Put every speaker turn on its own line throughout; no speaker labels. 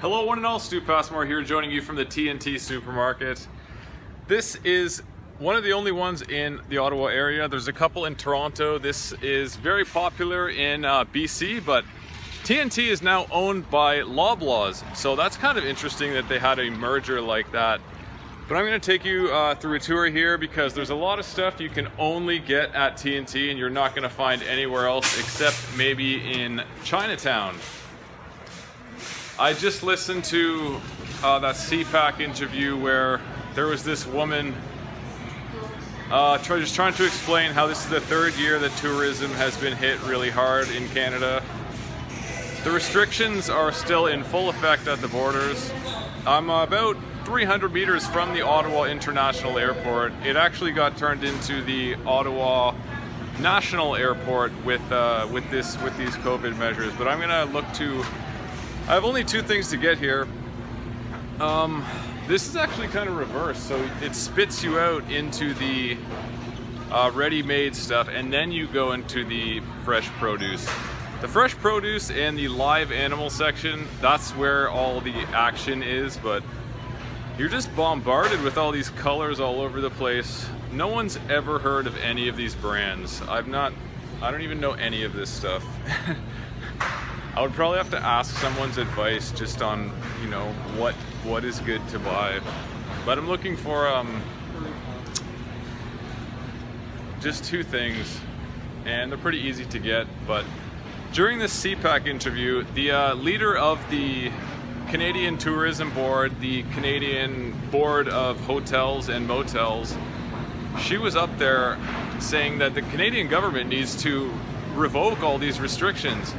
Hello one and all, Stu Passmore here, joining you from the TNT Supermarket. This is one of the only ones in the Ottawa area. There's a couple in Toronto. This is very popular in BC, but TNT is now owned by Loblaws, so that's kind of interesting that they had a merger like that. But I'm going to take you through a tour here because there's a lot of stuff you can only get at TNT and you're not going to find anywhere else except maybe in Chinatown. I just listened to that CPAC interview where there was this woman just trying to explain how this is the third year that tourism has been hit really hard in Canada. The restrictions are still in full effect at the borders. I'm about 300 meters from the Ottawa International Airport. It actually got turned into the Ottawa National Airport with these COVID measures. But I'm gonna look to. I have only two things to get here. This is actually kind of reversed, so it spits you out into the ready-made stuff, and then you go into the fresh produce. The fresh produce and the live animal section, that's where all the action is, but you're just bombarded with all these colors all over the place. No one's ever heard of any of these brands. I don't even know any of this stuff. I would probably have to ask someone's advice just on, you know, what is good to buy. But I'm looking for just two things, and they're pretty easy to get. But during this CPAC interview, the leader of the Canadian Tourism Board, the Canadian Board of Hotels and Motels, she was up there saying that the Canadian government needs to revoke all these restrictions.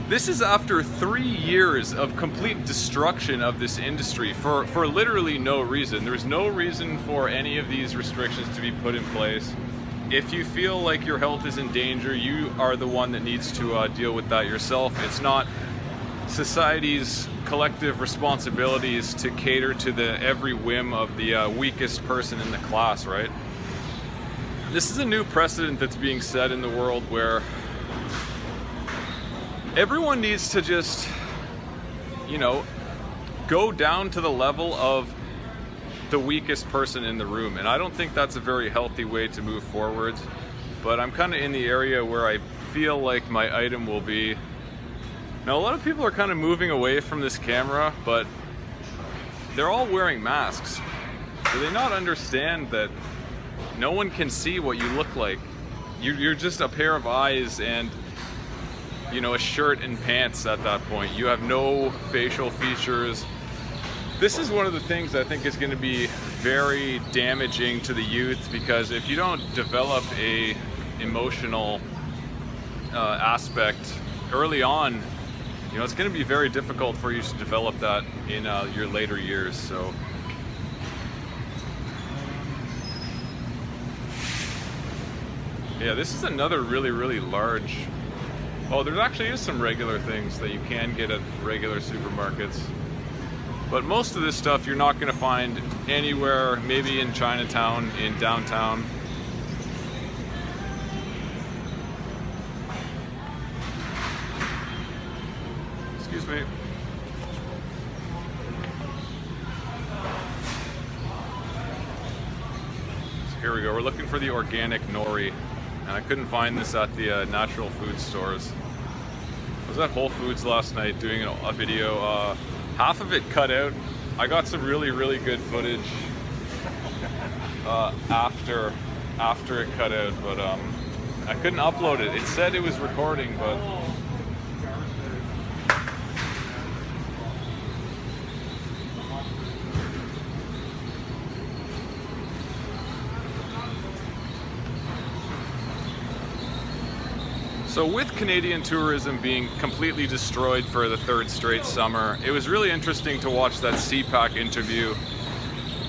This is after 3 years of complete destruction of this industry for literally no reason. There's no reason for any of these restrictions to be put in place. If you feel like your health is in danger, you are the one that needs to deal with that yourself. It's not society's collective responsibilities to cater to every whim of the weakest person in the class, right? This is a new precedent that's being set in the world where everyone needs to just, you know, go down to the level of the weakest person in the room. And I don't think that's a very healthy way to move forwards. But I'm kind of in the area where I feel like my item will be. Now, a lot of people are kind of moving away from this camera, but they're all wearing masks. Do they not understand that no one can see what you look like? You're just a pair of eyes and, you know, a shirt and pants at that point. You have no facial features. This is one of the things I think is going to be very damaging to the youth, because if you don't develop a emotional aspect early on, you know, it's going to be very difficult for you to develop that in your later years. So yeah, this is another really large. Oh, there actually is some regular things that you can get at regular supermarkets. But most of this stuff you're not going to find anywhere, maybe in Chinatown, in downtown. Excuse me. So here we go. We're looking for the organic Nori. And I couldn't find this at the natural food stores. I was at Whole Foods last night doing a video. Half of it cut out. I got some really good footage after it cut out, but I couldn't upload it. It said it was recording, but so with Canadian tourism being completely destroyed for the third straight summer, it was really interesting to watch that CPAC interview.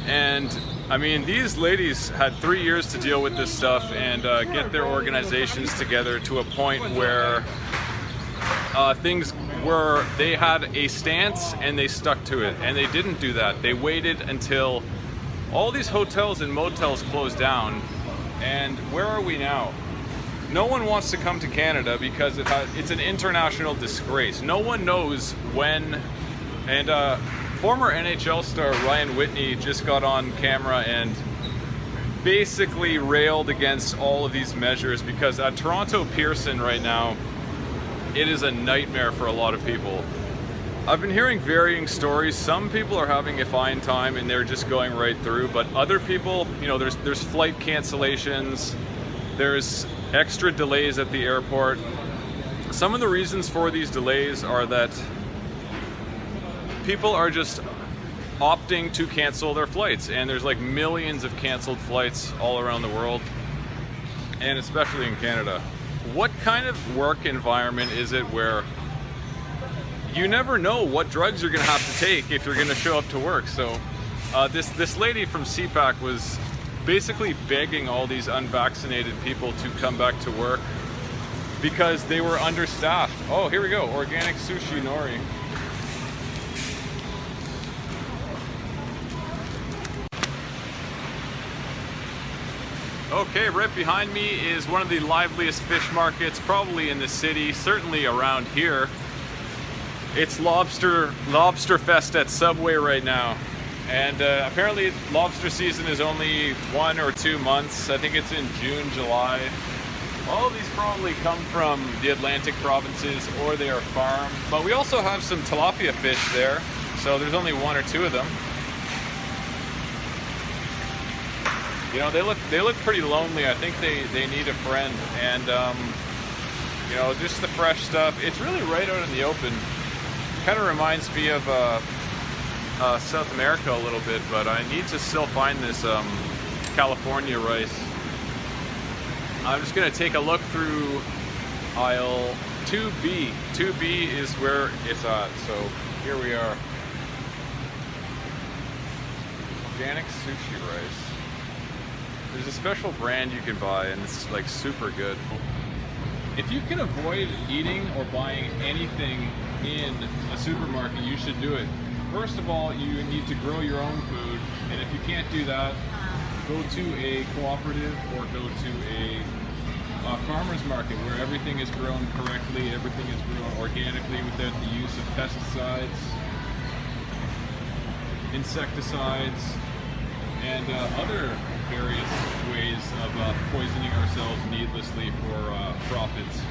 And I mean, these ladies had 3 years to deal with this stuff and get their organizations together to a point where they had a stance and they stuck to it. And they didn't do that. They waited until all these hotels and motels closed down. And where are we now? No one wants to come to Canada because it's an international disgrace. No one knows when And former NHL star Ryan Whitney just got on camera and basically railed against all of these measures because at Toronto Pearson right now, it is a nightmare for a lot of people. I've been hearing varying stories. Some people are having a fine time and they're just going right through, but other people, you know, there's flight cancellations, there's extra delays at the airport. Some of the reasons for these delays are that people are just opting to cancel their flights, and there's like millions of canceled flights all around the world, and especially in Canada. What kind of work environment is it where you never know what drugs you're gonna have to take if you're gonna show up to work? So this lady from CPAC was basically begging all these unvaccinated people to come back to work because they were understaffed. Oh, here we go, organic sushi nori. Okay, right behind me is one of the liveliest fish markets probably in the city, certainly around here. It's Lobster Fest at Subway right now. And apparently lobster season is only 1 or 2 months. I think it's in June, July. All of these probably come from the Atlantic provinces or they are farmed. But we also have some tilapia fish there. So there's only 1 or 2 of them. You know, they look pretty lonely. I think they need a friend, and you know, just the fresh stuff. It's really right out in the open. Kind of reminds me of South America a little bit, but I need to still find this California rice. I'm just gonna take a look through aisle 2B. 2B is where it's at. So here we are. Organic sushi rice. There's a special brand you can buy, and it's like super good. If you can avoid eating or buying anything in a supermarket, you should do it. First of all, you need to grow your own food, and if you can't do that, go to a cooperative or go to a farmer's market where everything is grown correctly, everything is grown organically without the use of pesticides, insecticides, and other various ways of poisoning ourselves needlessly for profits.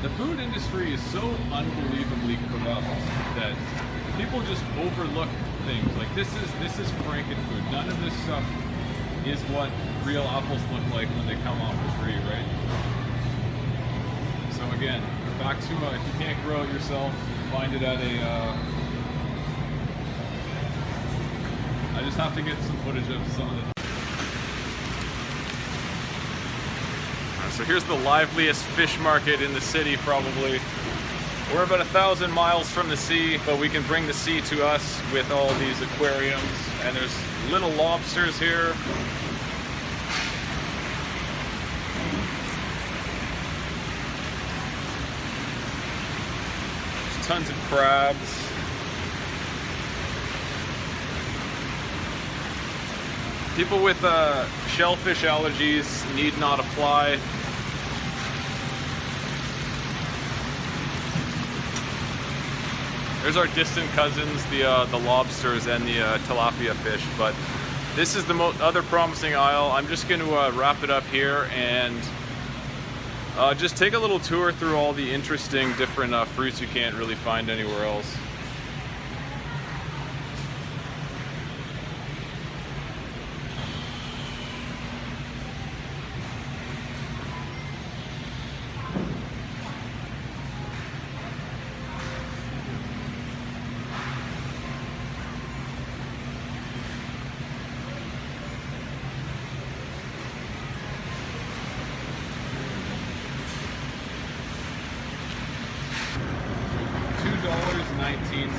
The food industry is so unbelievably corrupt that people just overlook things. Like this is Frankenfood. None of this stuff is what real apples look like when they come off the tree, right? So again, back to if you can't grow it yourself, find it at a I just have to get some footage of some of the. So here's the liveliest fish market in the city, probably. We're about 1,000 miles from the sea, but we can bring the sea to us with all these aquariums. And there's little lobsters here. There's tons of crabs. People with shellfish allergies need not apply. There's our distant cousins, the lobsters and the tilapia fish. But this is the other promising aisle. I'm just going to wrap it up here and just take a little tour through all the interesting different fruits you can't really find anywhere else. $2.19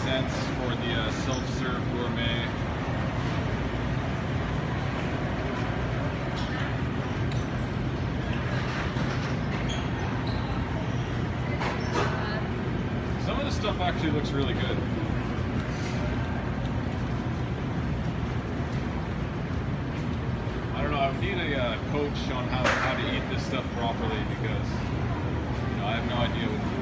for the self-serve gourmet. Some of the stuff actually looks really good. I don't know, I would need a coach on how to eat this stuff properly because, you know, I have no idea what to do.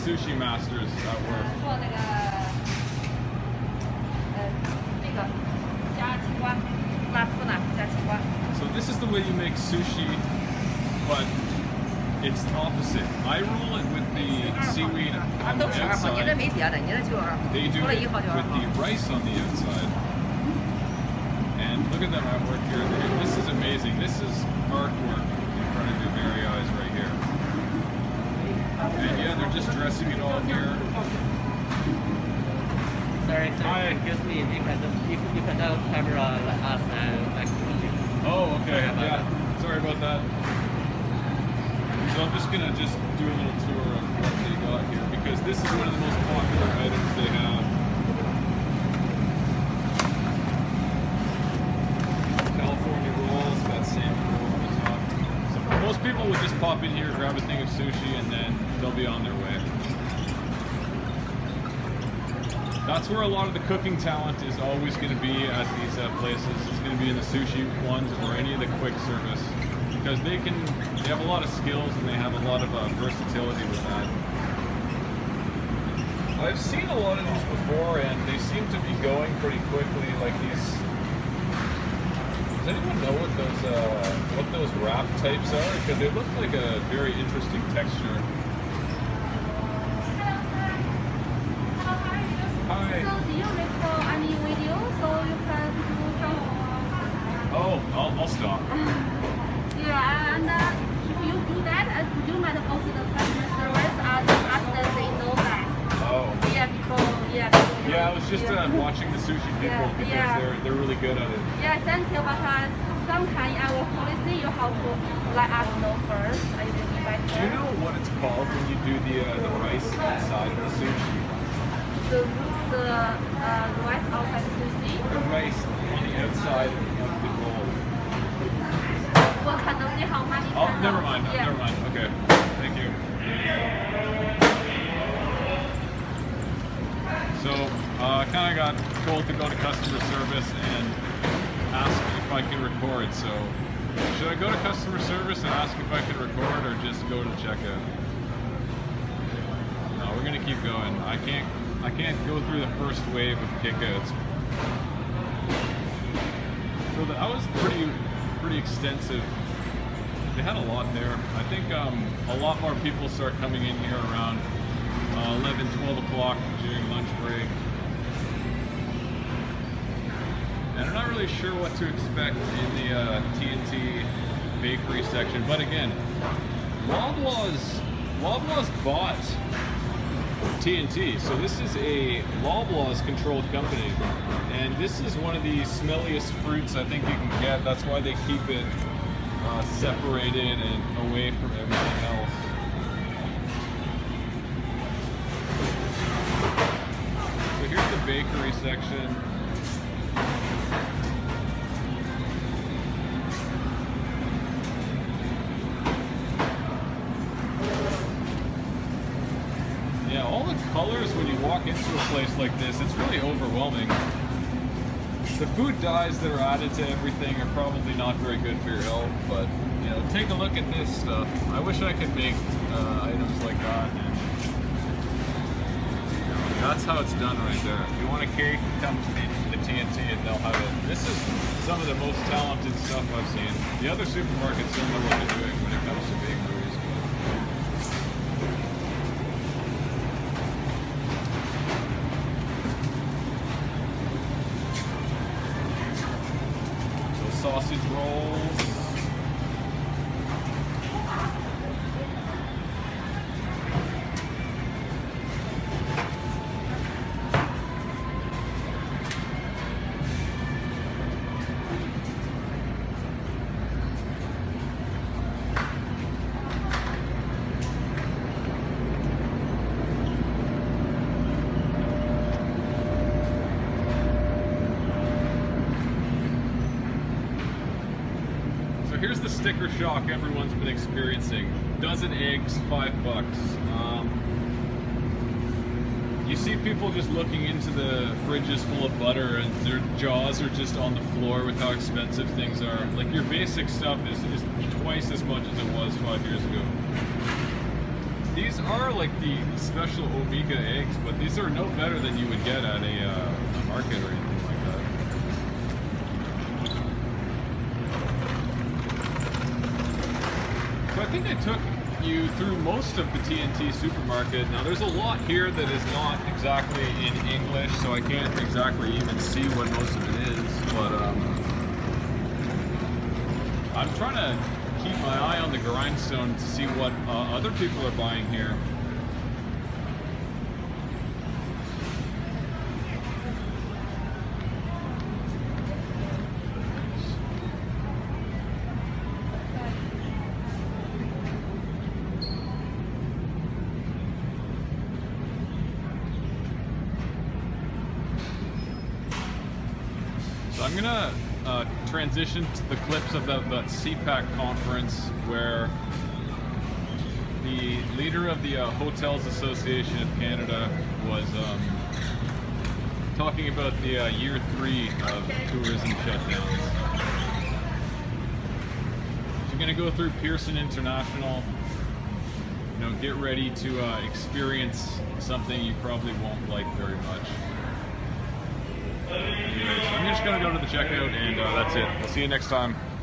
sushi masters at work?
做那个那个加青瓜，辣兔呢加青瓜。
So this is the way you make sushi, but it's opposite. I roll it with the seaweed on the
都12号，你这
outside.
没别的，你这就2号，
They do
除了
it
1号就2
with
号。
the rice on the outside. And look at them at work here. This is amazing. This is artwork in front of your very eyes right here. And yeah, they're just dressing it all here.
Sorry,
Hi.
excuse me. You can now camera like us and like.
Oh, okay. Yeah. Sorry about that. So I'm just gonna do a little tour of what they got here because this is one of the most popular items they have. California rolls, got salmon roll on the top. So most people would just pop in here, grab a thing of sushi, and then they'll be on their way. That's where a lot of the cooking talent is always going to be at these places. It's going to be in the sushi ones or any of the quick service because they have a lot of skills and they have a lot of versatility with that. I've seen a lot of these before and they seem to be going pretty quickly. Like these. Does anyone know what those wrap types are? Because they look like a very interesting texture. Hi.
So do you record any video so you can do some?
Oh, I'll stop.
Yeah, and if you do that, would you mind go to the customer service and after they know that?
Oh.
Yeah, because
Yeah, I was just watching the sushi people because they're really good at it.
Yeah, thank you. Because sometimes our policy you have to let us know first. I will invite
Do you know what it's called when you do the rice inside of the sushi?
the rice outside the sushi.
The rice on the outside of the roll.
我可能你好吗？你
Oh,
看到
never mind.
Yeah.
Never mind. Okay. Thank you. So, I kind of got told to go to customer service and ask if I can record. So, should I go to customer service and ask if I can record, or just go to checkout? No, we're gonna keep going. I can't go through the first wave of kickouts. So that was pretty extensive. They had a lot there. I think a lot more people start coming in here around 11, 12 o'clock during lunch break. And I'm not really sure what to expect in the TNT bakery section. But again, Loblaws bought TNT. So this is a Loblaws controlled company. And this is one of the smelliest fruits I think you can get. That's why they keep it separated and away from everything else. So here's the bakery section. Yeah, all the colors when you walk into a place like this, it's really overwhelming. The food dyes that are added to everything are probably not very good for your health, but you know, take a look at this stuff. I wish I could make items like that. And, that's how it's done right there. If you want a cake, come to the TNT and they'll have it. This is some of the most talented stuff I've seen. The other supermarkets don't know what they're doing when it comes to bakeries. Sausage rolls. Here's the sticker shock everyone's been experiencing. Dozen eggs, $5. You see people just looking into the fridges full of butter and their jaws are just on the floor with how expensive things are. Like your basic stuff is twice as much as it was 5 years ago. these are like the special Omega eggs, but these are no better than you would get at a market or anything like that. So I think I took you through most of the TNT supermarket. Now there's a lot here that is not exactly in English, so I can't exactly even see what most of it is, but I'm trying to keep my eye on the grindstone to see what other people are buying here. So I'm gonna transition to the clips of the CPAC conference where the leader of the Hotels Association of Canada was talking about the year 3 of tourism shutdowns. So you're gonna go through Pearson International. You know, get ready to experience something you probably won't like very much. Anyways, I'm just gonna go to the checkout and that's it. We'll see you next time.